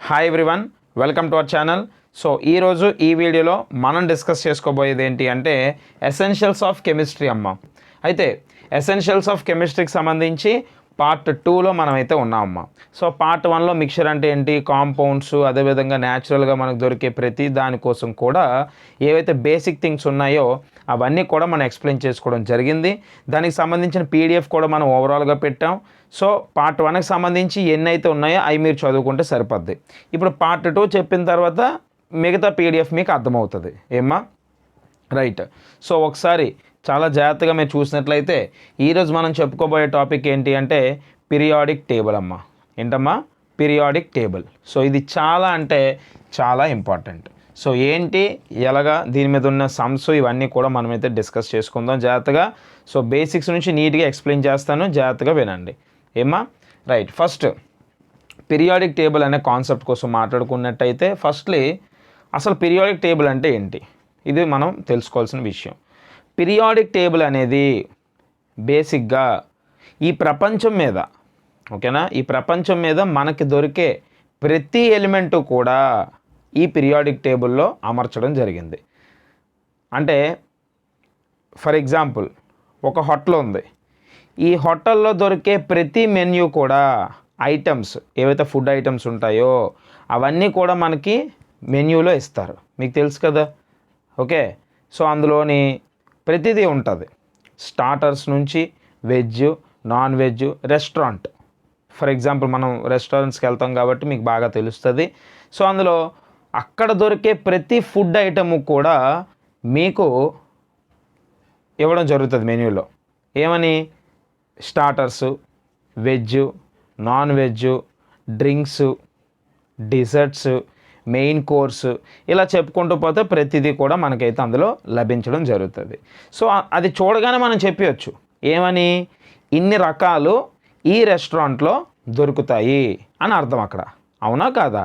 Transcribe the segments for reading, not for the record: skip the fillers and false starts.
Hi everyone, welcome to our channel. So ఈరోజు ఈ వీడియోలో మనం డిస్కస్ చేసుకోబోయేది ఏంటి అంటే ఎసెన్షియల్స్ ఆఫ్ కెమిస్ట్రీ అమ్మ. అయితే ఎసెన్షియల్స్ ఆఫ్ కెమిస్ట్రీకి సంబంధించి పార్ట్ 2లో మనమైతే ఉన్నామమ్మ. సో పార్ట్ 1లో మిక్చర్ అంటే ఏంటి, కాంపౌండ్స్, అదేవిధంగా న్యాచురల్గా మనకు దొరికే ప్రతి దానికోసం కూడా ఏవైతే బేసిక్ థింగ్స్ ఉన్నాయో అవన్నీ కూడా మనం ఎక్స్ప్లెయిన్ చేసుకోవడం జరిగింది. దానికి సంబంధించిన పీడిఎఫ్ కూడా మనం ఓవరాల్గా పెట్టాం. సో పార్ట్ 1కి సంబంధించి ఎన్ని అయితే ఉన్నాయో అవి మీరు చదువుకుంటే సరిపోద్ది. ఇప్పుడు పార్ట్ 2 చెప్పిన తర్వాత మిగతా పీడిఎఫ్ మీకు అర్థమవుతుంది ఏమ్మా, రైట్. సో ఒకసారి చాలా జాగ్రత్తగా మీరు చూసినట్లయితే ఈరోజు మనం చెప్పుకోబోయే టాపిక్ ఏంటి అంటే పీరియాడిక్ టేబుల్ అమ్మ. ఏంటమ్మా? Periodic table. సో ఇది చాలా అంటే చాలా ఇంపార్టెంట్. సో ఏంటి, ఎలాగా, దీని మీద ఉన్న సమ్స్ ఇవన్నీ కూడా మనమైతే డిస్కస్ చేసుకుందాం జాగ్రత్తగా. సో బేసిక్స్ నుంచి నీట్గా ఎక్స్ప్లెయిన్ చేస్తాను, జాగ్రత్తగా వినండి ఏమ్మా, రైట్. ఫస్ట్ పీరియాడిక్ టేబుల్ అనే కాన్సెప్ట్ కోసం మాట్లాడుకున్నట్టయితే ఫస్ట్లీ అసలు పీరియాడిక్ టేబుల్ అంటే ఏంటి, ఇది మనం తెలుసుకోవాల్సిన విషయం. పీరియాడిక్ టేబుల్ అనేది బేసిక్గా ఈ ప్రపంచం మీద, ఓకేనా, ఈ ప్రపంచం మీద మనకి దొరికే ప్రతి ఎలిమెంటు కూడా ఈ పీరియాడిక్ టేబుల్లో అమర్చడం జరిగింది. అంటే ఫర్ ఎగ్జాంపుల్ ఒక హోటల్ ఉంది, ఈ హోటల్లో దొరికే ప్రతి మెన్యూ కూడా ఐటమ్స్, ఏవైతే ఫుడ్ ఐటమ్స్ ఉంటాయో అవన్నీ కూడా మనకి మెన్యూలో ఇస్తారు, మీకు తెలుసు కదా. ఓకే, సో అందులోని ప్రతిదీ ఉంటుంది, స్టార్టర్స్ నుంచి veg, non veg, restaurant. For example మనం రెస్టారెంట్స్కి వెళ్తాం కాబట్టి మీకు బాగా తెలుస్తుంది. సో అందులో అక్కడ దొరికే ప్రతి ఫుడ్ ఐటము కూడా మీకు ఇవ్వడం జరుగుతుంది మెన్యూలో. ఏమని? Starters, veg, non veg, drinks, desserts, main course, ఇలా చెప్పుకుంటూ పోతే ప్రతిదీ కూడా మనకైతే అందులో లభించడం జరుగుతుంది. సో అది చూడగానే మనం చెప్పవచ్చు ఏమని, ఇన్ని రకాలు ఈ రెస్టారెంట్లో దొరుకుతాయి అని అర్థం అక్కడ, అవునా కాదా?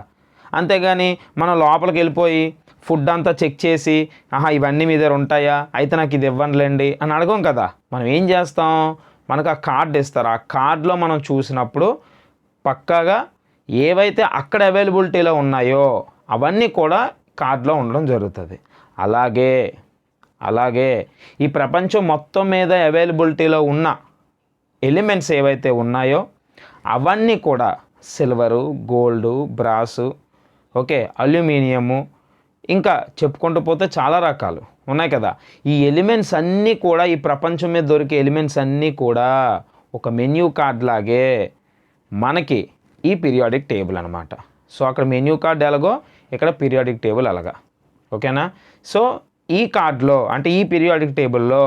అంతేగాని మనం లోపలికి వెళ్ళిపోయి ఫుడ్ అంతా చెక్ చేసి ఇవన్నీ మీ దగ్గర ఉంటాయా, అయితే నాకు ఇది ఇవ్వండిలేండి అని అడగం కదా. మనం ఏం చేస్తాం, మనకు ఆ కార్డు ఇస్తారు, ఆ కార్డులో మనం చూసినప్పుడు పక్కాగా ఏవైతే అక్కడ అవైలబిలిటీలో ఉన్నాయో అవన్నీ కూడా కార్డులో ఉండడం జరుగుతుంది. అలాగే ఈ ప్రపంచం మొత్తం మీద అవైలబిలిటీలో ఉన్న ఎలిమెంట్స్ ఏవైతే ఉన్నాయో అవన్నీ కూడా silver, gold, brass, okay, aluminium, ఇంకా చెప్పుకుంటూ పోతే చాలా రకాలు ఉన్నాయి కదా. ఈ ఎలిమెంట్స్ అన్నీ కూడా, ఈ ప్రపంచం మీద దొరికే ఎలిమెంట్స్ అన్నీ కూడా ఒక మెన్యూ కార్డ్ లాగే మనకి ఈ పీరియాడిక్ టేబుల్ అనమాట. సో అక్కడ మెన్యూ కార్డ్ ఎలాగో ఇక్కడ పీరియాడిక్ టేబుల్ అలాగా, ఓకేనా. సో ఈ కార్డులో అంటే ఈ పీరియాడిక్ టేబుల్లో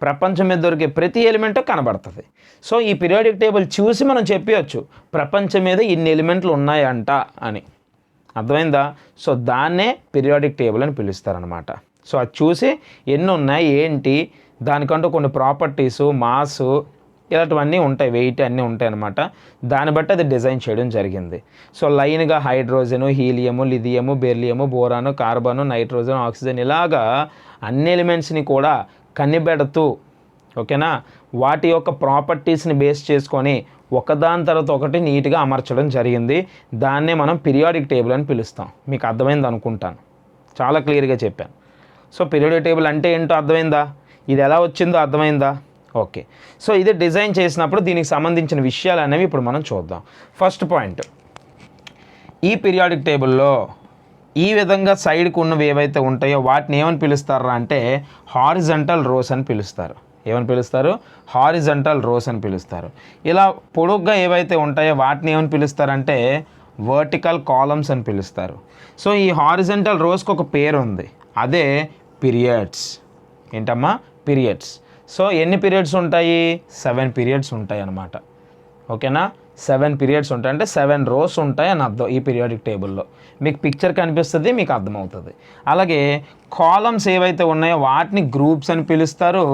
ప్రపంచం మీద దొరికే ప్రతి ఎలిమెంట్ కనబడుతుంది. సో ఈ పీరియాడిక్ టేబుల్ చూసి మనం చెప్పవచ్చు ప్రపంచం మీద ఇన్ని ఎలిమెంట్లు ఉన్నాయంట అని, అర్థమైందా? సో దాన్నే పీరియాడిక్ టేబుల్ అని పిలుస్తారనమాట. సో అది చూసి ఎన్ని ఉన్నాయి ఏంటి, దానికంటూ కొన్ని ప్రాపర్టీసు, మాసు, ఇలాంటివన్నీ ఉంటాయి, వెయిట్ అన్నీ ఉంటాయి అన్నమాట. దాన్ని బట్టి అది డిజైన్ చేయడం జరిగింది. సో లైన్గా hydrogen, helium, lithium, beryllium, boron, carbon, nitrogen, oxygen, ఇలాగా అన్ని ఎలిమెంట్స్ని కూడా కనిపెడుతూ, ఓకేనా, వాటి యొక్క ప్రాపర్టీస్ని బేస్ చేసుకొని ఒకదాని తర్వాత ఒకటి నీట్గా అమర్చడం జరిగింది. దాన్నే మనం పీరియాడిక్ టేబుల్ అని పిలుస్తాం. మీకు అర్థమైంది అనుకుంటాను, చాలా క్లియర్గా చెప్పాను. సో పీరియాడిక్ టేబుల్ అంటే ఏంటో అర్థమైందా, ఇది ఎలా వచ్చిందో అర్థమైందా? ఓకే, సో ఇది డిజైన్ చేసినప్పుడు దీనికి సంబంధించిన విషయాలు అనేవి ఇప్పుడు మనం చూద్దాం. ఫస్ట్ పాయింట్, ఈ పీరియాడిక్ టేబుల్లో ఈ విధంగా సైడ్కి ఉన్నవి ఏవైతే ఉంటాయో వాటిని ఏమని పిలుస్తారా అంటే హారిజంటల్ రోస్ అని పిలుస్తారు. ఏమని పిలుస్తారు? హారిజంటల్ రోస్ అని పిలుస్తారు. ఇలా పొడుగ్గా ఏవైతే ఉంటాయో వాటిని ఏమని పిలుస్తారంటే వర్టికల్ కాలమ్స్ అని పిలుస్తారు. సో ఈ హారిజంటల్ రోస్కి ఒక పేరు ఉంది, అదే పీరియడ్స్. ఏంటమ్మా? పీరియడ్స్. సో ఎన్ని పీరియడ్స్ ఉంటాయి? 7 పీరియడ్స్ ఉంటాయి అన్నమాట, ఓకేనా. 7 పీరియడ్స్ ఉంటాయి అంటే 7 రోస్ ఉంటాయి అని అర్థం ఈ పీరియాడిక్ టేబుల్లో. మీకు పిక్చర్ కనిపిస్తుంది, మీకు అర్థమవుతుంది. అలాగే కాలమ్స్ ఏవైతే ఉన్నాయో వాటిని గ్రూప్స్ అని పిలుస్తారు.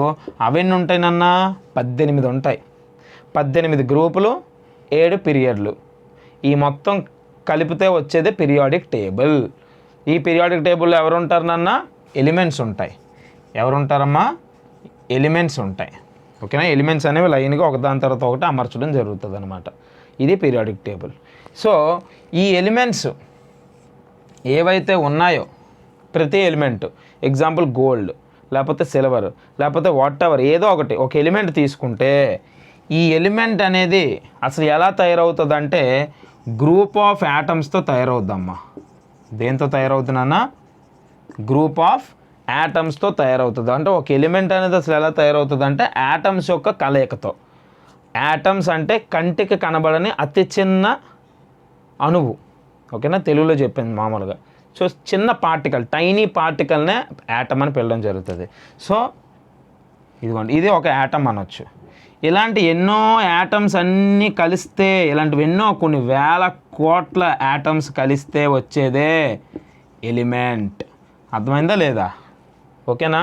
అవన్నీ ఉంటాయినన్నా 18 ఉంటాయి. 18 గ్రూపులు, 7 పీరియడ్లు, ఈ మొత్తం కలిపితే వచ్చేది పీరియాడిక్ టేబుల్. ఈ పీరియాడిక్ టేబుల్లో ఎవరు ఉంటారు నాన్న? ఎలిమెంట్స్ ఉంటాయి. ఎవరుంటారమ్మా? ఎలిమెంట్స్ ఉంటాయి, ఓకేనా. ఎలిమెంట్స్ అనేవి లైన్గా ఒకదాని తర్వాత ఒకటి అమర్చడం జరుగుతుంది అనమాట. ఇది పీరియాడిక్ టేబుల్. సో ఈ ఎలిమెంట్స్ ఏవైతే ఉన్నాయో ప్రతి ఎలిమెంట్, ఎగ్జాంపుల్ గోల్డ్ లేకపోతే సిల్వర్ లేకపోతే వాట్ ఎవర్ ఏదో ఒకటి ఒక ఎలిమెంట్ తీసుకుంటే ఈ ఎలిమెంట్ అనేది అసలు ఎలా తయారవుతుందంటే గ్రూప్ ఆఫ్ యాటమ్స్తో తయారవుద్దమ్మా. దేంతో తయారవుతుందన్నా? గ్రూప్ ఆఫ్ యాటమ్స్తో తయారవుతుంది. అంటే ఒక ఎలిమెంట్ అనేది అసలు ఎలా తయారవుతుంది అంటే యాటమ్స్ యొక్క కలయికతో. యాటమ్స్ అంటే కంటికి కనబడని అతి చిన్న అణువు, ఓకేనా, తెలుగులో చెప్పింది మామూలుగా. సో చిన్న పార్టికల్, టైనీ పార్టికల్నే యాటమ్ అని పిలవడం జరుగుతుంది. సో ఇదిగోండి, ఇది ఒక యాటమ్ అనొచ్చు. ఇలాంటి ఎన్నో యాటమ్స్ అన్నీ కలిస్తే, ఇలాంటివి ఎన్నో కొన్ని వేల కోట్ల యాటమ్స్ కలిస్తే వచ్చేదే ఎలిమెంట్. అర్థమైందా లేదా? ఓకేనా?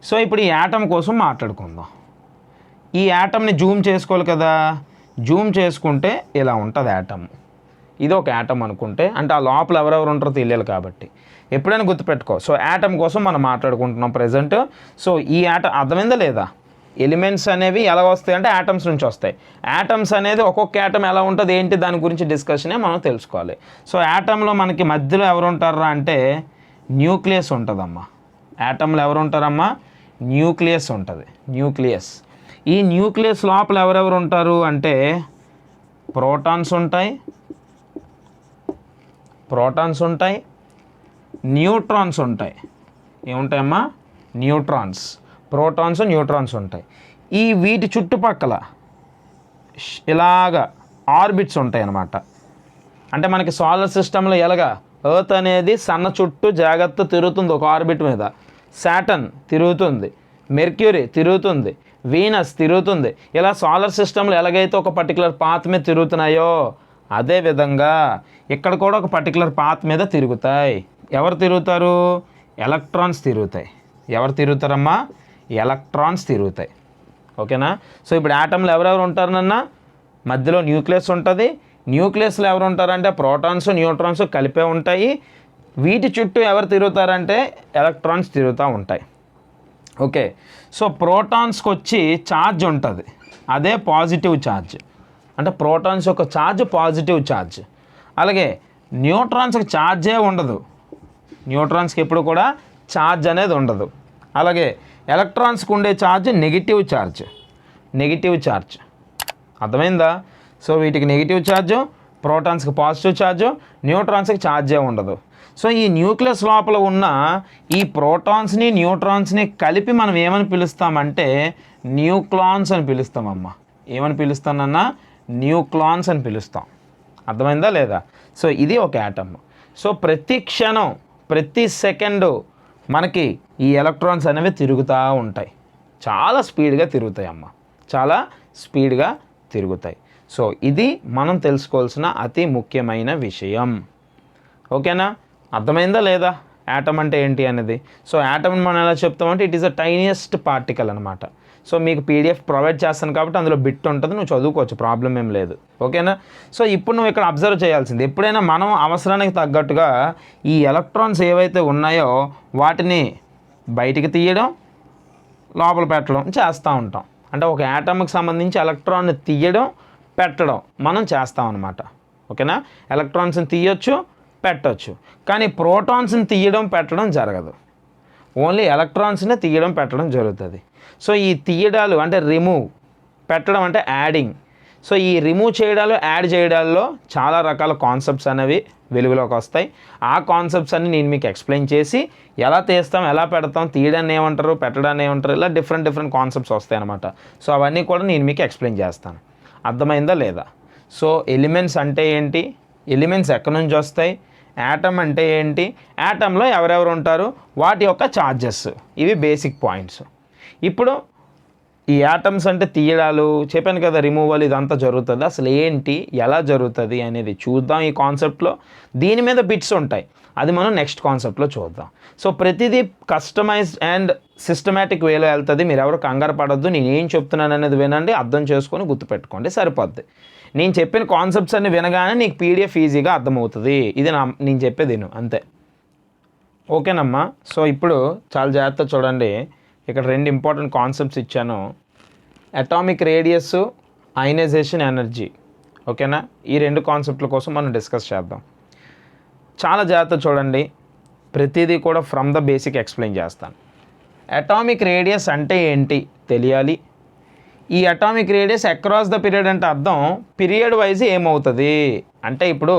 సో ఇప్పుడు ఈ యాటమ్ కోసం మాట్లాడుకుందాం. ఈ యాటమ్ని జూమ్ చేసుకోవాలి కదా, జూమ్ చేసుకుంటే ఇలా ఉంటుంది యాటమ్. ఇది ఒక యాటమ్ అనుకుంటే, అంటే ఆ లోపల ఎవరెవరు ఉంటారో తెలియాలి కాబట్టి ఎప్పుడైనా గుర్తుపెట్టుకో. సో యాటమ్ కోసం మనం మాట్లాడుకుంటున్నాం ప్రజెంట్. సో ఈ యాటమ్ అర్థమైందా లేదా? ఎలిమెంట్స్ అనేవి ఎలా వస్తాయి అంటే యాటమ్స్ నుంచి వస్తాయి. యాటమ్స్ అనేది ఒక్కొక్క యాటమ్ ఎలా ఉంటుంది ఏంటి దాని గురించి డిస్కషనే మనం తెలుసుకోవాలి. సో యాటంలో మనకి మధ్యలో ఎవరు ఉంటారా అంటే న్యూక్లియస్ ఉంటుందమ్మా. యాటంలో ఎవరు ఉంటారమ్మా? న్యూక్లియస్ ఉంటుంది. న్యూక్లియస్. ఈ న్యూక్లియస్ లోపల ఎవరెవరు ఉంటారు అంటే ప్రోటాన్స్ ఉంటాయి, న్యూట్రాన్స్ ఉంటాయి. ఏముంటాయమ్మా? న్యూట్రాన్స్. ప్రోటాన్స్, న్యూట్రాన్స్ ఉంటాయి. ఈ వీటి చుట్టుపక్కల ఇలాగా ఆర్బిట్స్ ఉంటాయి అన్నమాట. అంటే మనకి సోలార్ సిస్టంలో ఎలాగా ఎర్త్ అనేది సన్న చుట్టూ జాగ్రత్త తిరుగుతుంది ఒక ఆర్బిట్ మీద, సాటర్న్ తిరుగుతుంది, మెర్క్యూరీ తిరుగుతుంది, వీనస్ తిరుగుతుంది. ఇలా సోలార్ సిస్టంలో ఎలాగైతే ఒక పర్టికులర్ పాత్ మీద తిరుగుతున్నాయో అదేవిధంగా ఇక్కడ కూడా ఒక పర్టికులర్ పాత్ మీద తిరుగుతాయి. ఎవరు తిరుగుతారు? ఎలక్ట్రాన్స్ తిరుగుతాయి. ఎవరు తిరుగుతారమ్మా? ఎలక్ట్రాన్స్ తిరుగుతాయి. ఓకేనా? సో ఇప్పుడు యాటంలో ఎవరెవరు ఉంటారనన్నా మధ్యలో న్యూక్లియస్ ఉంటుంది. న్యూక్లియస్లో ఎవరు ఉంటారంటే ప్రోటాన్స్, న్యూట్రాన్స్ కలిపే ఉంటాయి. వీటి చుట్టూ ఎవరు తిరుగుతారంటే ఎలక్ట్రాన్స్ తిరుగుతూ ఉంటాయి. ఓకే. సో ప్రోటాన్స్కి వచ్చి ఛార్జ్ ఉంటుంది, అదే పాజిటివ్ ఛార్జ్. అంటే ప్రోటాన్స్ యొక్క ఛార్జ్ పాజిటివ్ ఛార్జ్. అలాగే న్యూట్రాన్స్కి ఛార్జే ఉండదు. న్యూట్రాన్స్కి ఎప్పుడు కూడా ఛార్జ్ అనేది ఉండదు. అలాగే ఎలక్ట్రాన్స్కి ఉండే ఛార్జ్ నెగిటివ్ ఛార్జ్. అర్థమైందా? సో వీటికి నెగిటివ్ ఛార్జు, ప్రోటాన్స్కి పాజిటివ్ ఛార్జు, న్యూట్రాన్స్కి ఛార్జే ఉండదు. సో ఈ న్యూక్లియస్ లోపల ఉన్న ఈ ప్రోటాన్స్ని న్యూట్రాన్స్ని కలిపి మనం ఏమని పిలుస్తామంటే న్యూక్లాన్స్ అని పిలుస్తామమ్మా. ఏమని పిలుస్తానన్నా? న్యూక్లాన్స్ అని పిలుస్తాం. అర్థమైందా లేదా? సో ఇది ఒక యాటమ్. సో ప్రతి క్షణం, ప్రతి సెకండు మనకి ఈ ఎలక్ట్రాన్స్ అనేవి తిరుగుతూ ఉంటాయి. చాలా స్పీడ్గా తిరుగుతాయి అమ్మ, చాలా స్పీడ్గా తిరుగుతాయి. సో ఇది మనం తెలుసుకోవాల్సిన అతి ముఖ్యమైన విషయం. ఓకేనా? అర్థమైందా లేదా యాటమ్ అంటే ఏంటి అనేది? సో యాటమ్ని మనం ఎలా చెప్తామంటే ఇట్ ఈస్ అ టైనియెస్ట్ పార్టికల్ అనమాట. సో మీకు పీడిఎఫ్ ప్రొవైడ్ చేస్తాను కాబట్టి అందులో బిట్ ఉంటుంది, నువ్వు చదువుకోవచ్చు, ప్రాబ్లం ఏం లేదు. ఓకేనా? సో ఇప్పుడు నువ్వు ఇక్కడ అబ్జర్వ్ చేయాల్సింది, ఎప్పుడైనా మనం అవసరానికి తగ్గట్టుగా ఈ ఎలక్ట్రాన్స్ ఏవైతే ఉన్నాయో వాటిని బయటికి తీయడం, లోపల పెట్టడం చేస్తూ ఉంటాం. అంటే ఒక యాటమ్కి సంబంధించి ఎలక్ట్రాన్ని తీయడం, పెట్టడం మనం చేస్తాం అన్నమాట. ఓకేనా? ఎలక్ట్రాన్స్ని తీయొచ్చు, పెట్టచ్చు, కానీ ప్రోటాన్స్ని తీయడం, పెట్టడం జరగదు. ఓన్లీ ఎలక్ట్రాన్స్ని తీయడం, పెట్టడం జరుగుతుంది. సో ఈ తీయడాలు అంటే రిమూవ్, పెట్టడం అంటే యాడింగ్. సో ఈ రిమూవ్ చేయడాలు, యాడ్ చేయడాల్లో చాలా రకాల కాన్సెప్ట్స్ అనేవి వెలుగులోకి వస్తాయి. ఆ కాన్సెప్ట్స్ అన్ని నేను మీకు ఎక్స్ప్లెయిన్ చేసి ఎలా తీస్తాం, ఎలా పెడతాం, తీయడాన్ని ఏమంటారు, పెట్టడాన్ని ఏమంటారు, ఇలా డిఫరెంట్ కాన్సెప్ట్స్ వస్తాయి అన్నమాట. సో అవన్నీ కూడా నేను మీకు ఎక్స్ప్లెయిన్ చేస్తాను. అర్థమైందా లేదా? సో ఎలిమెంట్స్ అంటే ఏంటి, ఎలిమెంట్స్ ఎక్కడి నుంచి వస్తాయి, యాటమ్ అంటే ఏంటి, యాటంలో ఎవరెవరు ఉంటారు, వాటి యొక్క ఛార్జెస్, ఇవి బేసిక్ పాయింట్స్. ఇప్పుడు ఈ యాటమ్స్ అంటే తీయడాలు చెప్పాను కదా, రిమూవల్, ఇదంతా జరుగుతుంది. అసలు ఏంటి, ఎలా జరుగుతుంది అనేది చూద్దాం ఈ కాన్సెప్ట్లో. దీని మీద బిట్స్ ఉంటాయి, అది మనం నెక్స్ట్ కాన్సెప్ట్లో చూద్దాం. సో ప్రతిదీ కస్టమైజ్డ్ అండ్ సిస్టమేటిక్ వేలో వెళ్తుంది. మీరు ఎవరు కంగారు పడొద్దు, నేను ఏం చెప్తున్నాను అనేది వినండి, అర్థం చేసుకొని గుర్తుపెట్టుకోండి, సరిపోద్ది. నేను చెప్పిన కాన్సెప్ట్స్ అన్ని వినగానే నీకు పీడిఎఫ్ ఈజీగా అర్థమవుతుంది. ఇది నేను చెప్పేది అంతే. ఓకేనమ్మా? సో ఇప్పుడు చాలా జాగ్రత్తగా చూడండి, ఇక్కడ రెండు ఇంపార్టెంట్ కాన్సెప్ట్స్ ఇచ్చాను. Atomic radius, ionisation energy. ఓకేనా? ఈ రెండు కాన్సెప్ట్ల కోసం మనం డిస్కస్ చేద్దాం. చాలా జాగ్రత్త చూడండి, ప్రతిదీ కూడా ఫ్రమ్ ద బేసిక్ ఎక్స్ప్లెయిన్ చేస్తాను. అటామిక్ రేడియస్ అంటే ఏంటి తెలియాలి. ఈ atomic radius across the period అంటే అర్థం పీరియడ్ వైజ్ ఏమవుతుంది అంటే, ఇప్పుడు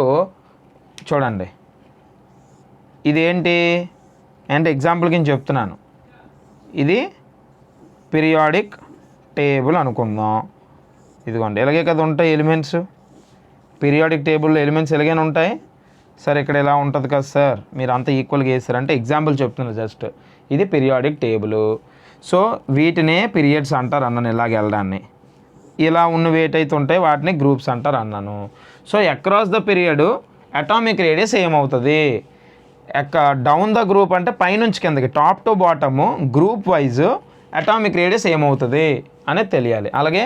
చూడండి ఇదేంటి అంటే ఎగ్జాంపుల్ కింద చెప్తున్నాను, ఇది పీరియాడిక్ టేబుల్ అనుకుందాం. ఇదిగోండి ఇలాగే కదా ఉంటాయి ఎలిమెంట్స్, పీరియాడిక్ టేబుల్లో ఎలిమెంట్స్ ఎలాగైనా ఉంటాయి. సార్ ఇక్కడ ఎలా ఉంటుంది కదా సార్, మీరు అంతా ఈక్వల్గా వేస్తారంటే ఎగ్జాంపుల్ చెప్తున్నారు జస్ట్. ఇది పీరియాడిక్ టేబుల్. సో వీటినే పీరియడ్స్ అంటారు అన్నాను, ఇలాగ వెళ్ళడాన్ని. ఇలా ఉన్న వెయిట్ అయితే ఉంటాయి వాటిని గ్రూప్స్ అంటారు అన్నాను. So across the period atomic radius ఏమవుతుంది, డౌన్ ద గ్రూప్ అంటే పైనుంచి కిందకి top to bottom group wise atomic radius ఏమవుతుంది అనేది తెలియాలి. అలాగే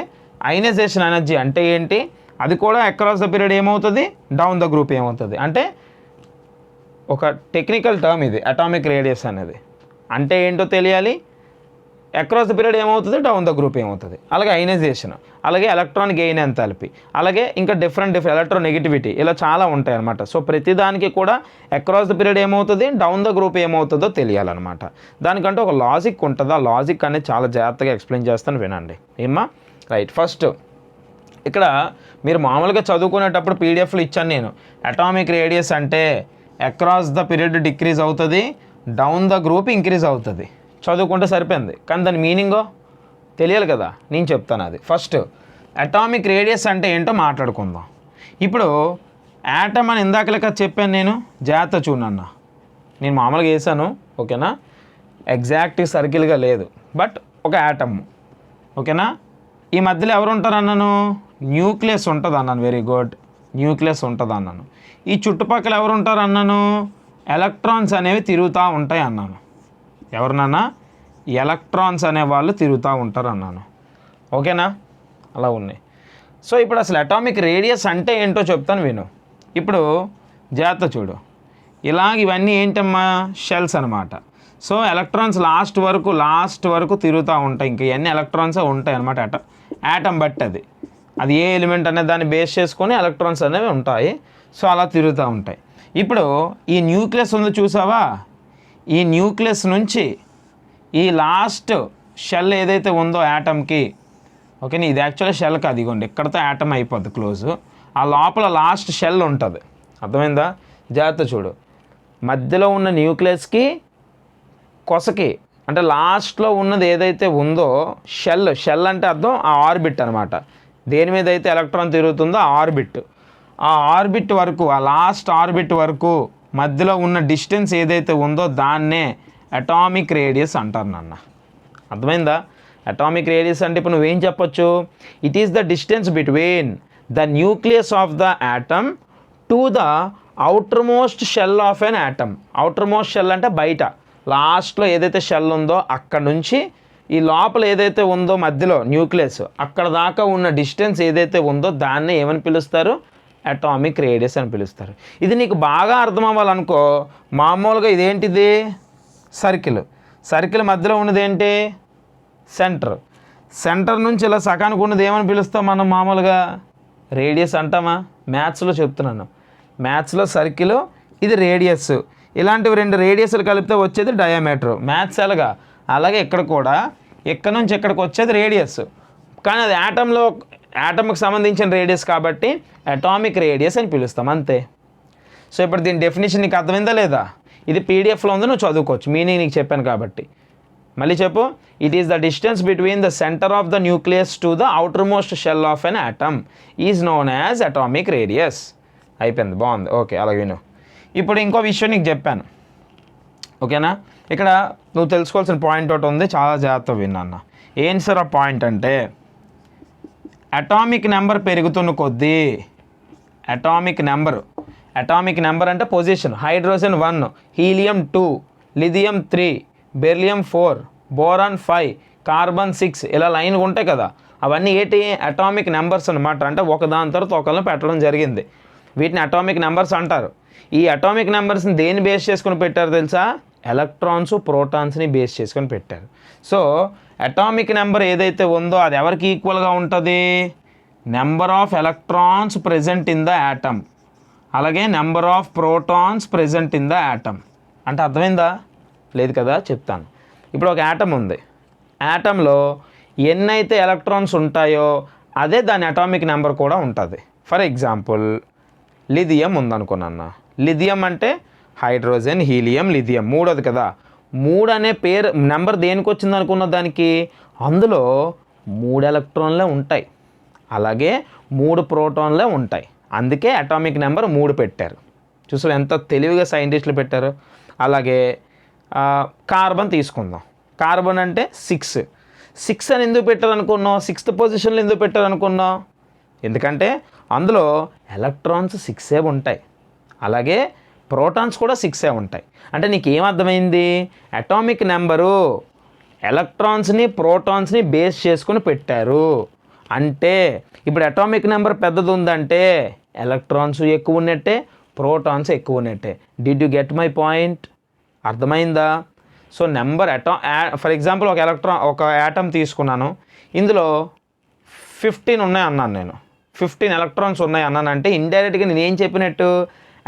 అయనైజేషన్ ఎనర్జీ అంటే ఏంటి, అది కూడా అక్రాస్ ద పీరియడ్ ఏమవుతుంది, డౌన్ ద గ్రూప్ ఏమవుతుంది. అంటే ఒక టెక్నికల్ టర్మ్ ఇది అటామిక్ రేడియస్ అనేది. అంటే ఏంటో తెలియాలి, అక్రాస్ ద పీరియడ్ ఏమవుతుంది, డౌన్ ద గ్రూప్ ఏమవుతుంది. అలాగే అయనైజేషన్, అలాగే ఎలక్ట్రాన్ గెయిన్ ఎంథాల్పీ, అలాగే ఇంకా డిఫరెంట్ ఎలక్ట్రోనెగటివిటీ, ఇలా చాలా ఉంటాయి అన్నమాట. సో ప్రతిదానికి కూడా అక్రాస్ ద పీరియడ్ ఏమవుతుంది, డౌన్ ద గ్రూప్ ఏమవుతుందో తెలియాలన్నమాట. దానికంటే ఒక లాజిక్ ఉంటుంది. ఆ లాజిక్ అనేది చాలా జాగ్రత్తగా ఎక్స్ప్లెయిన్ చేస్తాను, వినండి ఏమ్మా. రైట్, ఫస్ట్ ఇక్కడ మీరు మామూలుగా చదువుకునేటప్పుడు పీడిఎఫ్లు ఇచ్చాను నేను. అటామిక్ రేడియస్ అంటే అక్రాస్ ద పీరియడ్ డిక్రీజ్ అవుతుంది, డౌన్ ద గ్రూప్ ఇంక్రీజ్ అవుతుంది, చదువుకుంటే సరిపోయింది. కానీ దాని మీనింగో తెలియాలి కదా, నేను చెప్తాను అది. ఫస్ట్ అటామిక్ రేడియస్ అంటే ఏంటో మాట్లాడుకుందాం. ఇప్పుడు యాటమ్ అని ఇందాక లెక్క చెప్పాను నేను, జాగ్రత్త చూడన్న. నేను మామూలుగా వేసాను ఓకేనా, ఎగ్జాక్ట్ సర్కిల్గా లేదు, బట్ ఒక యాటమ్ ఓకేనా. ఈ మధ్యలో ఎవరు ఉంటారు అన్నాను, న్యూక్లియస్ ఉంటుంది అన్నాను. వెరీ గుడ్, న్యూక్లియస్ ఉంటుంది అన్నాను. ఈ చుట్టుపక్కల ఎవరు ఉంటారు అన్నాను, ఎలక్ట్రాన్స్ అనేవి తిరుగుతూ ఉంటాయి అన్నాను. ఎవరినన్నా ఎలక్ట్రాన్స్ అనేవాళ్ళు తిరుగుతూ ఉంటారు అన్నాను. ఓకేనా, అలా ఉన్నాయి. సో ఇప్పుడు అసలు అటామిక్ రేడియస్ అంటే ఏంటో చెప్తాను విను. ఇప్పుడు జాగ్రత్త చూడు, ఇలాగ ఇవన్నీ ఏంటమ్మా, షెల్స్ అనమాట. సో ఎలక్ట్రాన్స్ లాస్ట్ వరకు తిరుగుతూ ఉంటాయి. ఇంకా ఇవన్నీ ఎలక్ట్రాన్సే ఉంటాయి అనమాట. యాటమ్ బట్ అది ఏ ఎలిమెంట్ అనేది దాన్ని బేస్ చేసుకొని ఎలక్ట్రాన్స్ అనేవి ఉంటాయి. సో అలా తిరుగుతూ ఉంటాయి. ఇప్పుడు ఈ న్యూక్లియస్ ఉంది చూసావా, ఈ న్యూక్లియస్ నుంచి ఈ లాస్ట్ షెల్ ఏదైతే ఉందో యాటమ్కి, ఓకే, ఇది యాక్చువల్గా షెల్ కాదు, ఇదిగోండి ఇక్కడతో యాటమ్ అయిపోద్ది క్లోజ్. ఆ లోపల లాస్ట్ షెల్ ఉంటుంది, అర్థమైందా? జాగ్రత్త చూడు, మధ్యలో ఉన్న న్యూక్లియస్కి కొసకి అంటే లాస్ట్లో ఉన్నది ఏదైతే ఉందో షెల్ అంటే అర్థం ఆ ఆర్బిట్ అనమాట. దేని మీద అయితే ఎలక్ట్రాన్ తిరుగుతుందో ఆ ఆర్బిట్ వరకు, ఆ లాస్ట్ ఆర్బిట్ వరకు మధ్యలో ఉన్న డిస్టెన్స్ ఏదైతే ఉందో దాన్నే అటామిక్ రేడియస్ అంటారు నాన్న. అర్థమైందా? అటామిక్ రేడియస్ అంటే ఇప్పుడు నువ్వేం చెప్పొచ్చు, it is the distance between the nucleus of the atom to the outer most shell of an atom. Outer most shell అంటే బయట లాస్ట్లో ఏదైతే షెల్ ఉందో అక్కడ నుంచి ఈ లోపల ఏదైతే ఉందో మధ్యలో న్యూక్లియస్ అక్కడ దాకా ఉన్న డిస్టెన్స్ ఏదైతే ఉందో దాన్ని ఏమని పిలుస్తారు, అటామిక్ రేడియస్ అని పిలుస్తారు. ఇది నీకు బాగా అర్థం అవ్వాలనుకో, మామూలుగా ఇదేంటిది సర్కిల్ మధ్యలో ఉన్నది ఏంటి, సెంటర్ నుంచి ఇలా సగానికి ఉన్నది ఏమని పిలుస్తాం మనం మామూలుగా, రేడియస్ అంటామా? మ్యాథ్స్లో చెప్తున్నాను, మ్యాథ్స్లో సర్కిల్, ఇది రేడియస్. ఇలాంటివి రెండు రేడియస్లు కలిపితే వచ్చేది డయామీటర్. మ్యాథ్స్ ఎలాగా అలాగే ఇక్కడ కూడా ఇక్కడ నుంచి ఇక్కడికి వచ్చేది రేడియస్, కానీ అది యాటమ్కి సంబంధించిన రేడియస్ కాబట్టి అటామిక్ రేడియస్ అని పిలుస్తాం అంతే. సో ఇప్పుడు దీని డెఫినేషన్ నీకు అర్థమైందా లేదా? ఇది పీడిఎఫ్లో ఉంది, నువ్వు చదువుకోవచ్చు, మీనింగ్ నీకు చెప్పాను కాబట్టి. మళ్ళీ చెప్పు, it is the distance between the centre of the nucleus to the outer most shell of an atom is known as atomic radius. అయిపోయింది, బాగుంది, ఓకే, అలా విను. ఇప్పుడు ఇంకో విషయం నీకు చెప్పాను, ఓకేనా? ఇక్కడ నువ్వు తెలుసుకోవాల్సిన పాయింట్ ఒకటి ఉంది, చాలా జాగ్రత్తగా విన్నాన్న. ఏంటి సార్ ఆ పాయింట్ అంటే, అటామిక్ నెంబర్ పెరుగుతున్న కొద్దీ అటామిక్ నెంబర్ అంటే position, hydrogen 1, helium 2, lithium 3, beryllium 4, boron 5, carbon 6, ఇలా లైన్గా ఉంటాయి కదా, అవన్నీ ఏంటి, అటామిక్ నెంబర్స్ అనమాట. అంటే ఒకదాని తర్వాత ఒకరిని పెట్టడం జరిగింది, వీటిని అటామిక్ నెంబర్స్ అంటారు. ఈ అటామిక్ నెంబర్స్ని దేన్ని బేస్ చేసుకుని పెట్టారు తెలుసా? ఎలక్ట్రాన్స్, ప్రోటాన్స్ని బేస్ చేసుకొని పెట్టారు. సో అటామిక్ నెంబర్ ఏదైతే ఉందో అది ఎవరికి ఈక్వల్గా ఉంటుంది, number of electrons present in the atom. అలాగే number of protons present in the atom. అంటే అర్థమైందా? లేదు కదా, చెప్తాను. ఇప్పుడు ఒక యాటమ్ ఉంది. యాటంలో ఎన్నైతే ఎలక్ట్రాన్స్ ఉంటాయో అదే దాని అటామిక్ నెంబర్ కూడా ఉంటుంది. ఫర్ ఎగ్జాంపుల్ లిథియం ఉందనుకున్నా. లిథియం అంటే హైడ్రోజన్, హీలియం, లిథియం మూడోది కదా. 3 అనే పేరు నెంబర్ దేనికి వచ్చింది అనుకున్న దానికి అందులో 3 ఎలక్ట్రాన్లే ఉంటాయి, అలాగే 3 ప్రోటాన్లే ఉంటాయి. అందుకే అటామిక్ నెంబర్ 3 పెట్టారు. చూసారు ఎంత తెలివిగా సైంటిస్టులు పెట్టారు. అలాగే కార్బన్ తీసుకుందాం. కార్బన్ అంటే 6 అని ఎందుకు పెట్టారు అనుకున్నాం? 6th పొజిషన్లో ఎందుకు పెట్టారు అనుకున్నాం? ఎందుకంటే అందులో ఎలక్ట్రాన్స్ 6 ఉంటాయి, అలాగే ప్రోటాన్స్ కూడా 6 ఉంటాయి. అంటే నీకు ఏమర్థమైంది? అటామిక్ నెంబరు ఎలక్ట్రాన్స్ని ప్రోటాన్స్ని బేస్ చేసుకుని పెట్టారు. అంటే ఇప్పుడు అటామిక్ నెంబర్ పెద్దది ఉందంటే ఎలక్ట్రాన్స్ ఎక్కువ ఉన్నట్టే, ప్రోటాన్స్ ఎక్కువ ఉన్నట్టే. Did you get my point? అర్థమైందా? సో నెంబర్ ఫర్ ఎగ్జాంపుల్ ఒక యాటమ్ తీసుకున్నాను, ఇందులో 15 ఉన్నాయి అన్నాను. నేను 15 ఎలక్ట్రాన్స్ ఉన్నాయి అన్నానంటే ఇండైరెక్ట్గా నేను ఏం చెప్పినట్టు?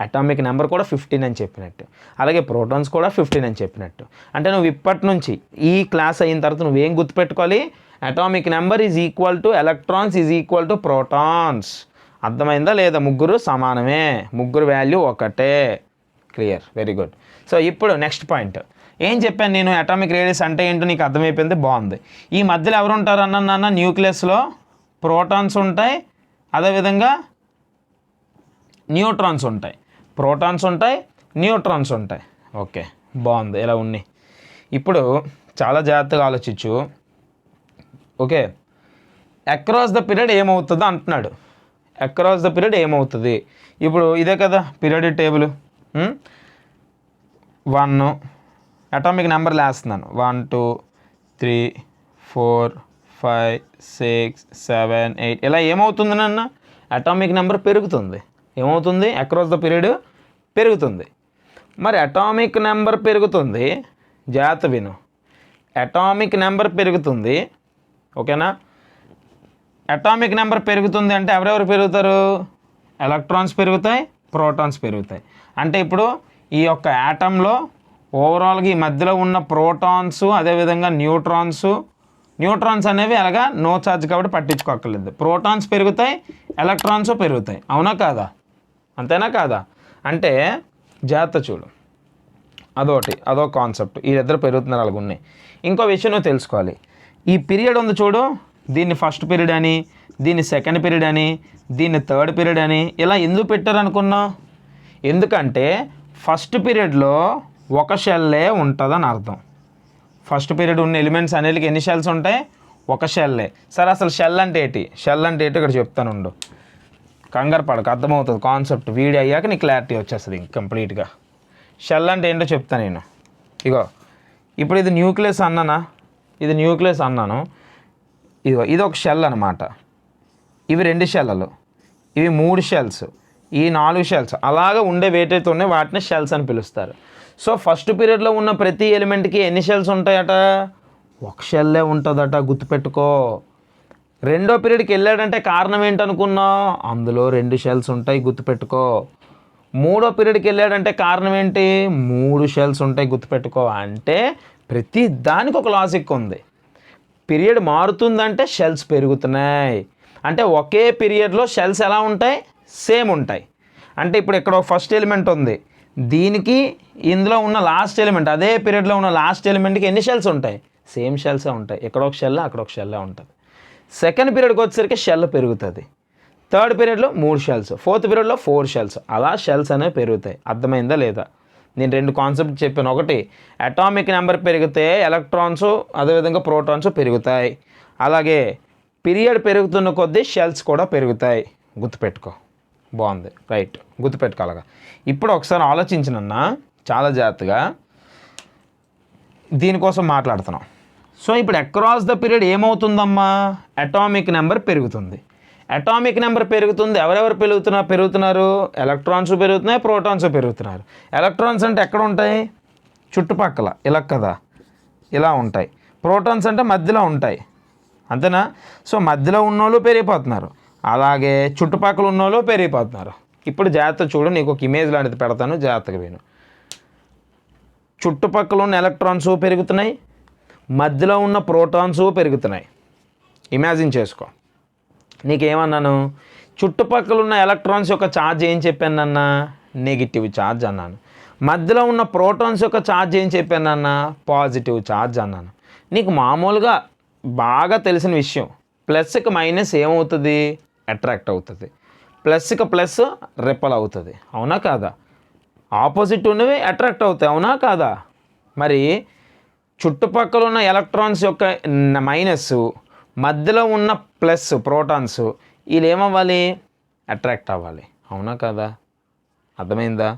అటామిక్ నెంబర్ కూడా 15 అని చెప్పినట్టు, అలాగే ప్రోటాన్స్ కూడా 15 అని చెప్పినట్టు. అంటే నువ్వు ఇప్పటి నుంచి ఈ క్లాస్ అయిన తర్వాత నువ్వేం గుర్తుపెట్టుకోవాలి? Atomic number is equal to electrons is equal to protons. అర్థమైందా లేదా? ముగ్గురు సమానమే, ముగ్గురు వాల్యూ ఒకటే. Clear, very good. సో ఇప్పుడు నెక్స్ట్ పాయింట్ ఏం చెప్పాను నేను? అటామిక్ రేడియస్ అంటే ఏంటో నీకు అర్థమైపోయింది, బాగుంది. ఈ మధ్యలో ఎవరు ఉంటారు అన్న న్యూక్లియస్లో ప్రోటాన్స్ ఉంటాయి, అదేవిధంగా న్యూట్రాన్స్ ఉంటాయి. ప్రోటాన్స్ ఉంటాయి, న్యూట్రాన్స్ ఉంటాయి. ఓకే, బాగుంది, ఇలా ఉన్నాయి. ఇప్పుడు చాలా జాగ్రత్తగా ఆలోచించు. ఓకే, అక్రాస్ ద పీరియడ్ ఏమవుతుందో అంటున్నాడు. అక్రాస్ ద పీరియడ్ ఏమవుతుంది? ఇప్పుడు ఇదే కదా పీరియడ్ టేబుల్. 1 అటామిక్ నెంబర్లు వేస్తున్నాను. 1 2 3 4 5 6 7 8 ఇలా ఏమవుతుంది నాన్న? అటామిక్ నెంబర్ పెరుగుతుంది. ఏమవుతుంది? అక్రాస్ ద పీరియడ్ పెరుగుతుంది. మరి అటామిక్ నెంబర్ పెరుగుతుంది, జాగ్రత్త విను. అటామిక్ నెంబర్ పెరుగుతుంది, ఓకేనా? అటామిక్ నెంబర్ పెరుగుతుంది అంటే ఎవరెవరు పెరుగుతారు? ఎలక్ట్రాన్స్ పెరుగుతాయి, ప్రోటాన్స్ పెరుగుతాయి. అంటే ఇప్పుడు ఈ యొక్క యాటంలో ఓవరాల్గా ఈ మధ్యలో ఉన్న ప్రోటాన్స్, అదేవిధంగా న్యూట్రాన్స్ అనేవి అలాగా నో ఛార్జ్ కాబట్టి పట్టించుకోక్కర్లేదు. ప్రోటాన్స్ పెరుగుతాయి, ఎలక్ట్రాన్స్ పెరుగుతాయి. అవునా కాదా? అంతేనా కాదా? అంటే జాగ్రత్త చూడు, అదొక కాన్సెప్ట్. వీళ్ళిద్దరు పెరుగుతున్నారు, అలాగ ఉన్నాయి. ఇంకో విషయం నువ్వు తెలుసుకోవాలి. ఈ పీరియడ్ ఉంది చూడు, దీన్ని ఫస్ట్ పీరియడ్ అని, దీన్ని సెకండ్ పీరియడ్ అని, దీన్ని థర్డ్ పీరియడ్ అని ఇలా ఎందుకు పెట్టారు అనుకున్నావు? ఎందుకంటే ఫస్ట్ పీరియడ్లో ఒక షెల్లే ఉంటుందని అర్థం. ఫస్ట్ పీరియడ్ ఉన్న ఎలిమెంట్స్ అనేటికి ఎన్ని షెల్స్ ఉంటాయి? ఒక షెల్లే. సరే అసలు షెల్ అంటే ఏంటి ఇక్కడ చెప్తాను ఉండు. కంగారు పడకు, అర్థమవుతుంది కాన్సెప్ట్. వీడియో అయ్యాక నీకు క్లారిటీ వచ్చేస్తుంది కంప్లీట్గా. షెల్ అంటే ఏంటో చెప్తాను నేను. ఇగో ఇప్పుడు ఇది న్యూక్లియస్ అన్నానా? ఇది న్యూక్లియస్ అన్నాను. ఇదిగో ఇది ఒక షెల్ అనమాట. ఇవి 2 షెల్లలు, ఇవి 3 షెల్స్, ఈ 4 షెల్స్ అలాగా ఉండే వేటైతే ఉన్నాయి వాటిని షెల్స్ అని పిలుస్తారు. సో ఫస్ట్ పీరియడ్లో ఉన్న ప్రతి ఎలిమెంట్కి ఎన్ని షెల్స్ ఉంటాయట? ఒక షెల్లే ఉంటుందట, గుర్తుపెట్టుకో. రెండో పీరియడ్కి వెళ్ళాడంటే కారణం ఏంటనుకున్నావు? అందులో 2 షెల్స్ ఉంటాయి, గుర్తుపెట్టుకో. మూడో పీరియడ్కి వెళ్ళాడంటే కారణం ఏంటి? 3 షెల్స్ ఉంటాయి, గుర్తుపెట్టుకో. అంటే ప్రతి దానికి ఒక లాజిక్ ఉంది. పీరియడ్ మారుతుందంటే షెల్స్ పెరుగుతున్నాయి. అంటే ఒకే పీరియడ్లో షెల్స్ ఎలా ఉంటాయి? సేమ్ ఉంటాయి. అంటే ఇప్పుడు ఇక్కడ ఫస్ట్ ఎలిమెంట్ ఉంది, దీనికి ఇందులో ఉన్న లాస్ట్ ఎలిమెంట్, అదే పీరియడ్లో ఉన్న లాస్ట్ ఎలిమెంట్కి ఎన్ని షెల్స్ ఉంటాయి? సేమ్ షెల్సే ఉంటాయి. ఇక్కడ ఒక షెల్, అక్కడ ఒక షెల్లే ఉంటుంది. సెకండ్ పీరియడ్కి వచ్చేసరికి షెల్ పెరుగుతుంది. థర్డ్ పీరియడ్లో 3 షెల్స్, ఫోర్త్ పీరియడ్లో 4 షెల్స్, అలా షెల్స్ అనేవి పెరుగుతాయి. అర్థమైందా లేదా? నేను 2 కాన్సెప్ట్ చెప్పాను. ఒకటి, అటామిక్ నెంబర్ పెరిగితే ఎలక్ట్రాన్స్ అదేవిధంగా ప్రోటాన్స్ పెరుగుతాయి. అలాగే పీరియడ్ పెరుగుతున్న కొద్దీ షెల్స్ కూడా పెరుగుతాయి. గుర్తుపెట్టుకో. బాగుంది, రైట్, గుర్తుపెట్టుకోవాలగా. ఇప్పుడు ఒకసారి ఆలోచించినన్నా చాలా జాగ్రత్తగా దీనికోసం మాట్లాడుతున్నాం. సో ఇప్పుడు అక్రాస్ ద పీరియడ్ ఏమవుతుందమ్మా? అటామిక్ నెంబర్ పెరుగుతుంది. అటామిక్ నెంబర్ పెరుగుతుంది. ఎవరెవరు పెరుగుతున్నారు? ఎలక్ట్రాన్స్ పెరుగుతున్నాయి, ప్రోటాన్స్ పెరుగుతున్నారు. ఎలక్ట్రాన్స్ అంటే ఎక్కడ ఉంటాయి? చుట్టుపక్కల, ఇలా కదా, ఇలా ఉంటాయి. ప్రోటాన్స్ అంటే మధ్యలో ఉంటాయి, అంతేనా? సో మధ్యలో ఉన్నోళ్ళు పెరిగిపోతున్నారు, అలాగే చుట్టుపక్కల ఉన్నోళ్ళు పెరిగిపోతున్నారు. ఇప్పుడు జాగ్రత్త చూడు, నీకు ఒక ఇమేజ్ లాంటిది పెడతాను, జాగ్రత్తగా విను. చుట్టుపక్కల ఉన్న ఎలక్ట్రాన్స్ పెరుగుతున్నాయి, మధ్యలో ఉన్న ప్రోటాన్స్ పెరుగుతున్నాయి. ఇమాజిన్ చేసుకో. నీకేమన్నాను? చుట్టుపక్కల ఉన్న ఎలక్ట్రాన్స్ యొక్క ఛార్జ్ ఏం చెప్పానన్నా? నెగిటివ్ ఛార్జ్ అన్నాను. మధ్యలో ఉన్న ప్రోటాన్స్ యొక్క ఛార్జ్ ఏం చెప్పానన్నా? పాజిటివ్ ఛార్జ్ అన్నాను. నీకు మామూలుగా బాగా తెలిసిన విషయం, ప్లస్కి మైనస్ ఏమవుతుంది? అట్రాక్ట్ అవుతుంది. ప్లస్కి ప్లస్ రిపల్ అవుతుంది, అవునా కాదా? ఆపోజిట్ ఉన్నవి అట్రాక్ట్ అవుతాయి, అవునా కాదా? మరి చుట్టుపక్కల ఉన్న ఎలక్ట్రాన్స్ యొక్క మైనస్, మధ్యలో ఉన్న ప్లస్ ప్రోటాన్స్, వీళ్ళు ఏమవ్వాలి? అట్రాక్ట్ అవ్వాలి, అవునా కాదా? అర్థమైందా?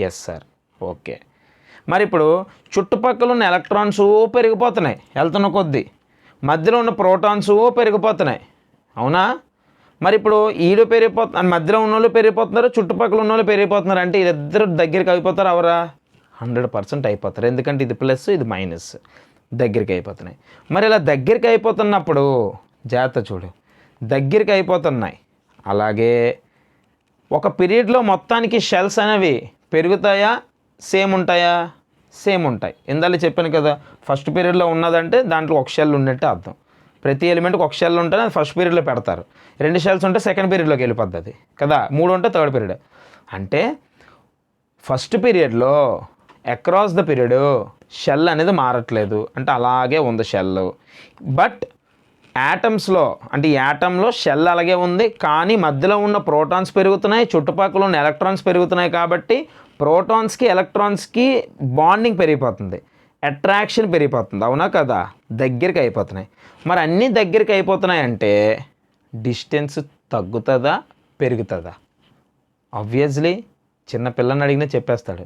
Yes sir. ఓకే. మరి ఇప్పుడు చుట్టుపక్కల ఉన్న ఎలక్ట్రాన్స్ పెరిగిపోతున్నాయి వెళ్తున్న కొద్దీ, మధ్యలో ఉన్న ప్రోటాన్స్ పెరిగిపోతున్నాయి, అవునా? మరి ఇప్పుడు ఈడు పెరిగిపోతున్నారు, మధ్యలో ఉన్న వాళ్ళు పెరిగిపోతున్నారు, చుట్టుపక్కల ఉన్న వాళ్ళు పెరిగిపోతున్నారు, అంటే వీళ్ళిద్దరు దగ్గరికి అయిపోతారు అవరా? 100% అయిపోతారు. ఎందుకంటే ఇది ప్లస్, ఇది మైనస్, దగ్గరికి అయిపోతున్నాయి. మరి ఇలా దగ్గరికి అయిపోతున్నప్పుడు జాగ్రత్త చూడు, దగ్గరికి అయిపోతున్నాయి. అలాగే ఒక పీరియడ్లో మొత్తానికి షెల్స్ అనేవి పెరుగుతాయా, సేమ్ ఉంటాయా? సేమ్ ఉంటాయి. ఇందాక చెప్పాను కదా, ఫస్ట్ పీరియడ్లో ఉన్నదంటే దాంట్లో ఒక షెల్ ఉన్నట్టే అర్థం. ప్రతి ఎలిమెంట్కి ఒక షెల్ ఉంటే అది ఫస్ట్ పీరియడ్లో పెడతారు, 2 షెల్స్ ఉంటే సెకండ్ పీరియడ్లోకి వెళ్ళిపోద్ది అది కదా, 3 ఉంటే థర్డ్ పీరియడ్. అంటే ఫస్ట్ పీరియడ్లో అక్రాస్ ద పీరియడ్ షెల్ అనేది మారట్లేదు, అంటే అలాగే ఉంది షెల్. బట్ యాటమ్స్లో, అంటే ఈ యాటంలో షెల్ అలాగే ఉంది, కానీ మధ్యలో ఉన్న ప్రోటాన్స్ పెరుగుతున్నాయి, చుట్టుపక్కల ఉన్న ఎలక్ట్రాన్స్ పెరుగుతున్నాయి. కాబట్టి ప్రోటాన్స్కి ఎలక్ట్రాన్స్కి బాండింగ్ పెరిగిపోతుంది, అట్రాక్షన్ పెరిగిపోతుంది, అవునా కదా? దగ్గరికి అయిపోతున్నాయి. మరి అన్నీ దగ్గరికి అయిపోతున్నాయి అంటే డిస్టెన్స్ తగ్గుతుందా, పెరుగుతుందా? ఆబ్వియస్లీ చిన్న పిల్లని అడిగినా చెప్పేస్తాడు.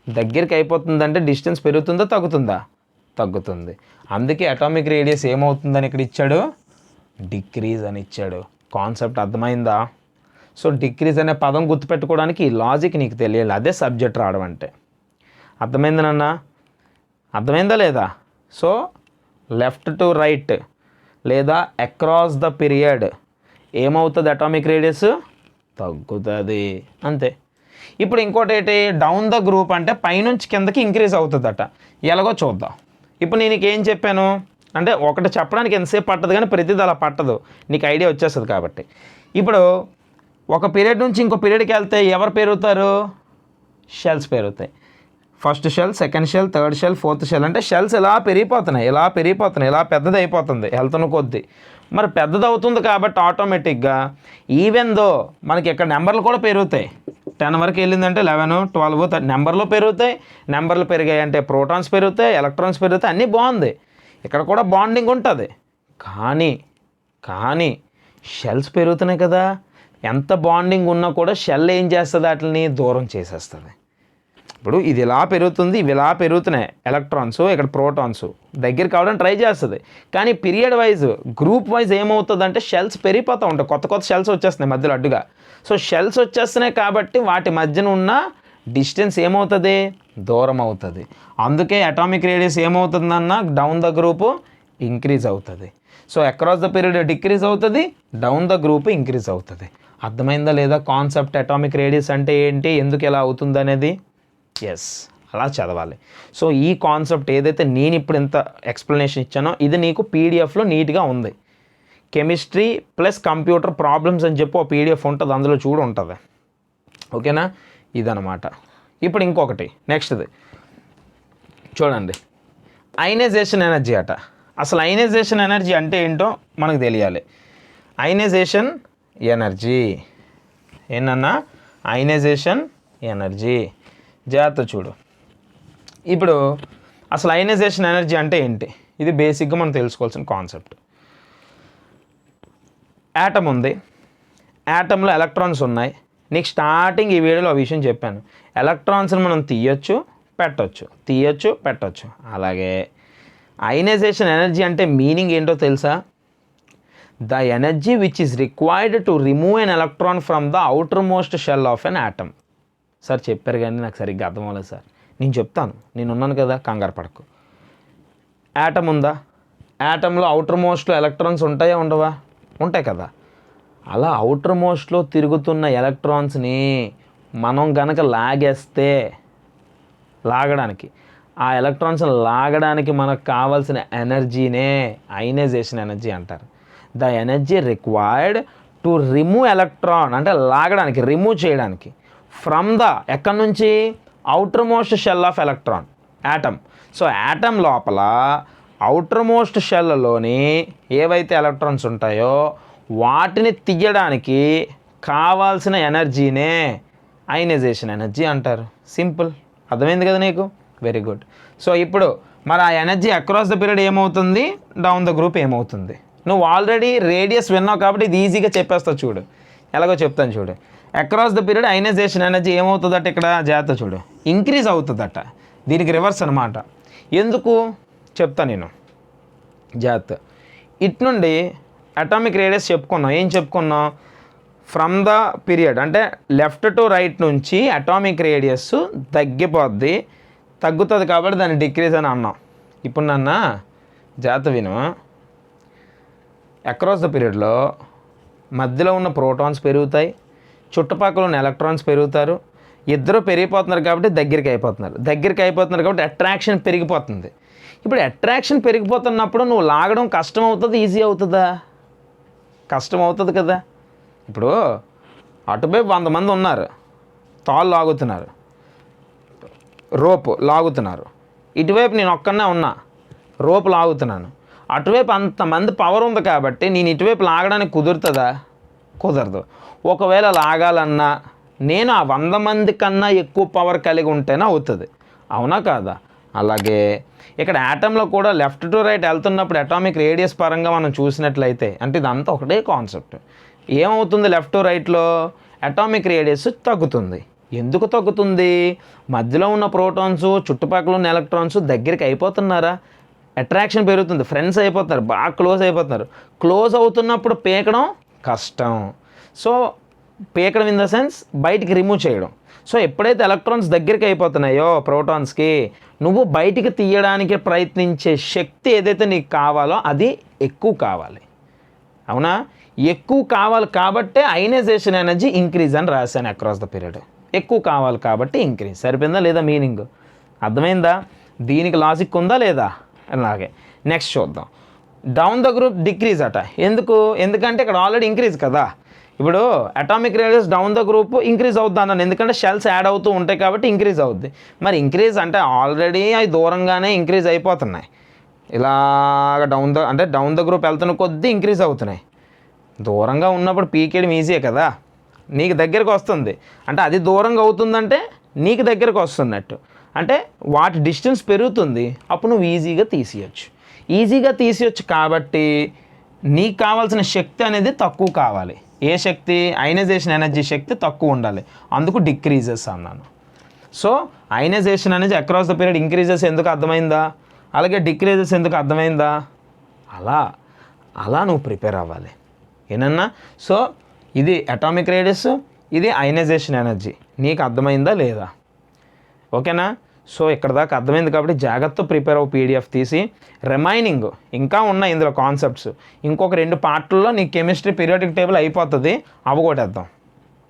దగ్గరికి అయిపోతుందంటే డిస్టెన్స్ పెరుగుతుందా, తగ్గుతుందా? తగ్గుతుంది. అందుకే అటామిక్ రేడియస్ ఏమవుతుందని ఇక్కడ ఇచ్చాడు? డిక్రీజ్ అని ఇచ్చాడు. కాన్సెప్ట్ అర్థమైందా? సో డిక్రీజ్ అనే పదం గుర్తుపెట్టుకోవడానికి ఈ లాజిక్ నీకు తెలియాలి, అదే సబ్జెక్ట్ రావడం అంటే. అర్థమైంది నాన్న? అర్థమైందా లేదా? సో లెఫ్ట్ టు రైట్ లేదా అక్రాస్ ద పీరియడ్ ఏమవుతుంది? అటామిక్ రేడియస్ తగ్గుతుంది, అంతే. ఇప్పుడు ఇంకోటి ఏంటి? డౌన్ ద గ్రూప్ అంటే పైనుంచి కిందకి ఇంక్రీజ్ అవుతుందట. ఎలాగో చూద్దాం. ఇప్పుడు నేను ఏం చెప్పాను అంటే, ఒకటి చెప్పడానికి ఎంతసేపు పట్టదు, కానీ ప్రతిదీ అలా పట్టదు, నీకు ఐడియా వచ్చేస్తుంది కాబట్టి. ఇప్పుడు ఒక పీరియడ్ నుంచి ఇంకో పీరియడ్కి వెళ్తే ఎవరు పెరుగుతారు? షెల్స్ పెరుగుతాయి. First shell, second shell, third shell, fourth shell, అంటే షెల్స్ ఇలా పెరిగిపోతున్నాయి, ఇలా పెరిగిపోతున్నాయి, ఇలా పెద్దది అయిపోతుంది వెళ్తున్న కొద్దీ. మరి పెద్దది అవుతుంది కాబట్టి ఆటోమేటిక్గా ఈవెన్ దో మనకి ఇక్కడ నెంబర్లు కూడా పెరుగుతాయి. 10 వరకు వెళ్ళిందంటే 11, 12 నెంబర్లు పెరుగుతాయి. నెంబర్లు పెరిగాయి అంటే ప్రోటాన్స్ పెరుగుతాయి, ఎలక్ట్రాన్స్ పెరుగుతాయి, అన్నీ బాగుంది. ఇక్కడ కూడా బాండింగ్ ఉంటుంది. కానీ షెల్స్ పెరుగుతున్నాయి కదా, ఎంత బాండింగ్ ఉన్నా కూడా షెల్ ఏం చేస్తుంది? వాటిని దూరం చేసేస్తుంది. ఇప్పుడు ఇది ఇలా పెరుగుతుంది, ఇవి ఇలా పెరుగుతున్నాయి, ఎలక్ట్రాన్స్, ఇక్కడ ప్రోటాన్స్ దగ్గర కావడానికి ట్రై చేస్తుంది. కానీ పీరియడ్ వైజ్, గ్రూప్ వైజ్ ఏమవుతుంది అంటే షెల్స్ పెరిగిపోతూ ఉంటాయి, కొత్త కొత్త షెల్స్ వచ్చేస్తున్నాయి మధ్యలో అడ్డుగా. సో షెల్స్ వచ్చేస్తున్నాయి కాబట్టి వాటి మధ్యన ఉన్న డిస్టెన్స్ ఏమవుతుంది? దూరం అవుతుంది. అందుకే అటామిక్ రేడియస్ ఏమవుతుందన్న డౌన్ ద గ్రూప్ ఇంక్రీజ్ అవుతుంది. So across the period decrease అవుతుంది, డౌన్ ద గ్రూప్ ఇంక్రీజ్ అవుతుంది. అర్థమైందా లేదా కాన్సెప్ట్? అటామిక్ రేడియస్ అంటే ఏంటి, ఎందుకు ఎలా అవుతుంది అనేది? ఎస్, అలా చదవాలి. సో ఈ కాన్సెప్ట్ ఏదైతే నేను ఇప్పుడు ఇంత ఎక్స్ప్లెనేషన్ ఇచ్చానో ఇది నీకు పీడిఎఫ్లో నీట్గా ఉంది. కెమిస్ట్రీ ప్లస్ కంప్యూటర్ ప్రాబ్లమ్స్ అని చెప్పి ఒక పీడిఎఫ్ ఉంటుంది, అందులో చూడు ఉంటుంది. ఓకేనా? ఇదనమాట. ఇప్పుడు ఇంకొకటి నెక్స్ట్ది చూడండి, అయనైజేషన్ ఎనర్జీ అట. అసలు అయనైజేషన్ ఎనర్జీ అంటే ఏంటో మనకు తెలియాలి. అయనైజేషన్ ఎనర్జీ ఏంటన్నా? అయనైజేషన్ ఎనర్జీ జాగ్రత్త చూడు. ఇప్పుడు అసలు అయనైజేషన్ ఎనర్జీ అంటే ఏంటి? ఇది బేసిక్గా మనం తెలుసుకోవాల్సిన కాన్సెప్ట్. యాటమ్ ఉంది, యాటంలో ఎలక్ట్రాన్స్ ఉన్నాయి. నీకు స్టార్టింగ్ ఈ వీడియోలో ఆ విషయం చెప్పాను. ఎలక్ట్రాన్స్ని మనం తీయొచ్చు, పెట్టొచ్చు. అలాగే అయనైజేషన్ ఎనర్జీ అంటే మీనింగ్ ఏంటో తెలుసా? The energy which is required to remove an electron from the outer most shell of an atom. Sir చెప్పారు కానీ నాకు సరిగ్గా అర్థం అవ్వలేదు సార్. నేను చెప్తాను, నేను ఉన్నాను కదా, కంగారు పడకు. యాటమ్ ఉందా? యాటంలో అవుటర్ మోస్ట్లో ఎలక్ట్రాన్స్ ఉంటాయా, ఉండవా? ఉంటాయి కదా. అలా అవుటర్ మోస్ట్లో తిరుగుతున్న ఎలక్ట్రాన్స్ని మనం గనక లాగేస్తే లాగడానికి ఆ ఎలక్ట్రాన్స్ లాగడానికి మనకు కావాల్సిన ఎనర్జీనే అయనైజేషన్ ఎనర్జీ అంటారు. The energy required to remove electron అంటే లాగడానికి రిమూవ్ చేయడానికి ఫ్రమ్ ద ఎక్కడి నుంచి outer most shell of electron atom. So atom లోపల అవుటర్ మోస్ట్ షెల్లోని ఏవైతే ఎలక్ట్రాన్స్ ఉంటాయో వాటిని తీయడానికి కావాల్సిన ఎనర్జీనే అయనైజేషన్ ఎనర్జీ అంటారు. సింపుల్, అర్థమైంది కదా నీకు? Very good. సో ఇప్పుడు మరి ఆ ఎనర్జీ అక్రాస్ ద పీరియడ్ ఏమవుతుంది, డౌన్ ద గ్రూప్ ఏమవుతుంది? నువ్వు ఆల్రెడీ రేడియస్ విన్నావు కాబట్టి ఇది ఈజీగా చెప్పేస్తావు. చూడు ఎలాగో చెప్తాను చూడు. Across the period ionisation energy ఏమవుతుందట, ఇక్కడ జాగ్రత్త చూడు, ఇంక్రీజ్ అవుతుందట. దీనికి రివర్స్ అనమాట. ఎందుకు చెప్తా నేను, జాగ్రత్త. ఇటు నుండి అటామిక్ రేడియస్ చెప్పుకున్నాం. ఏం చెప్పుకున్నాం? ఫ్రమ్ ద పీరియడ్ అంటే లెఫ్ట్ టు రైట్ నుంచి అటామిక్ రేడియస్ తగ్గుతుంది కాబట్టి దాన్ని డిక్రీజ్ అని అన్నాం. ఇప్పుడు నన్న జాగ్రత్త విను. అక్రాస్ ద పీరియడ్లో మధ్యలో ఉన్న ప్రోటాన్స్ పెరుగుతాయి, చుట్టుపక్కల ఉన్న ఎలక్ట్రాన్స్ పెరుగుతారు. ఇద్దరు పెరిగిపోతున్నారు కాబట్టి దగ్గరికి అయిపోతున్నారు కాబట్టి అట్రాక్షన్ పెరిగిపోతుంది. ఇప్పుడు అట్రాక్షన్ పెరిగిపోతున్నప్పుడు నువ్వు లాగడం కష్టం అవుతుంది, ఈజీ అవుతుందా? కష్టం అవుతుంది కదా. ఇప్పుడు అటువైపు 100 మంది ఉన్నారు, తాళ్ళు లాగుతున్నారు, రోపు లాగుతున్నారు. ఇటువైపు నేను ఒక్కనే ఉన్నా, రోపు లాగుతున్నాను. అటువైపు అంతమంది పవర్ ఉంది కాబట్టి నేను ఇటువైపు లాగడానికి కుదురుతుందా? కుదరదు. ఒకవేళ లాగాలన్నా నేను ఆ 100 మంది కన్నా ఎక్కువ పవర్ కలిగి ఉంటేనే అవుతుంది. అవునా కాదా? అలాగే ఇక్కడ యాటంలో కూడా లెఫ్ట్ టు రైట్ వెళ్తున్నప్పుడు అటామిక్ రేడియస్ పరంగా మనం చూసినట్లయితే అంటే ఇదంతా ఒకటే కాన్సెప్ట్. ఏమవుతుంది? లెఫ్ట్ టు రైట్లో అటామిక్ రేడియస్ తగ్గుతుంది. ఎందుకు తగ్గుతుంది? మధ్యలో ఉన్న ప్రోటాన్స్ చుట్టుపక్కల ఉన్న ఎలక్ట్రాన్స్ దగ్గరికి అయిపోతున్నారా, అట్రాక్షన్ పెరుగుతుంది, ఫ్రెండ్స్ అయిపోతున్నారు, బాగా క్లోజ్ అయిపోతున్నారు. క్లోజ్ అవుతున్నప్పుడు పీకడం కష్టం. సో పీకడం ఇన్ ద సెన్స్ బయటికి రిమూవ్ చేయడం. సో ఎప్పుడైతే ఎలక్ట్రాన్స్ దగ్గరికి అయిపోతున్నాయో ప్రోటాన్స్కి, నువ్వు బయటికి తీయడానికి ప్రయత్నించే శక్తి ఏదైతే నీకు కావాలో అది ఎక్కువ కావాలి. అవునా? ఎక్కువ కావాలి కాబట్టే అయనైజేషన్ ఎనర్జీ ఇంక్రీజ్ అని రాశాను. అక్రాస్ ద పీరియడ్ ఎక్కువ కావాలి కాబట్టి ఇంక్రీజ్. సరిపోయిందా లేదా మీనింగ్? అర్థమైందా? దీనికి లాజిక్ ఉందా లేదా? అలాగే నెక్స్ట్ చూద్దాం. డౌన్ ద గ్రూప్ డిక్రీజ్ అట. ఎందుకంటే ఇక్కడ ఆల్రెడీ ఇంక్రీజ్ కదా. ఇప్పుడు atomic radius down the group increase అవుద్ది అన్నాను, ఎందుకంటే షెల్స్ యాడ్ అవుతూ ఉంటాయి కాబట్టి ఇంక్రీజ్ అవుద్ది. మరి ఇంక్రీజ్ అంటే ఆల్రెడీ అవి దూరంగానే ఇంక్రీజ్ అయిపోతున్నాయి. ఇలాగ డౌన్ ద గ్రూప్ వెళ్తున్న కొద్దీ ఇంక్రీజ్ అవుతున్నాయి. దూరంగా ఉన్నప్పుడు పీకేయడం ఈజీయే కదా, నీకు దగ్గరకు వస్తుంది. అంటే అది దూరంగా అవుతుందంటే నీకు దగ్గరకు వస్తున్నట్టు. అంటే వాటి డిస్టెన్స్ పెరుగుతుంది, అప్పుడు నువ్వు ఈజీగా తీసేయచ్చు. కాబట్టి నీకు కావాల్సిన శక్తి అనేది తక్కువ కావాలి. ఏ శక్తి? అయనైజేషన్ ఎనర్జీ శక్తి తక్కువ ఉండాలి. అందుకు డిక్రీజెస్ అన్నాను. సో అయనైజేషన్ అనేది అక్రాస్ ద పీరియడ్ ఇంక్రీజెస్ ఎందుకు అర్థమైందా? అలాగే డిక్రీజెస్ ఎందుకు అర్థమైందా? అలా నువ్వు ప్రిపేర్ అవ్వాలి. ఏనన్నా? సో ఇది అటామిక్ రేడియస్, ఇది అయనైజేషన్ ఎనర్జీ. నీకు అర్థమైందా లేదా? ఓకేనా? సో ఇక్కడ దాకా అర్థమైంది కాబట్టి జాగ్రత్త ప్రిపేర్ అవ్వ, పీడిఎఫ్ తీసి. రిమైనింగ్ ఇంకా ఉన్నాయి ఇందులో కాన్సెప్ట్స్. ఇంకొక 2 పార్ట్లలో నీ కెమిస్ట్రీ పీరియాడిక్ టేబుల్ అయిపోతుంది, అవగొట్టేద్దాం.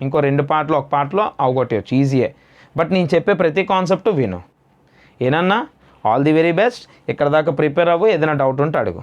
ఇంకో 2 పార్ట్లు, ఒక పార్ట్లో అవగొట్టేయచ్చు, ఈజీయే. బట్ నేను చెప్పే ప్రతి కాన్సెప్ట్ విను. ఏనన్నా? All the very best. ఇక్కడ దాకా ప్రిపేర్ అవ్వు. ఏదైనా డౌట్ ఉంటే అడుగు.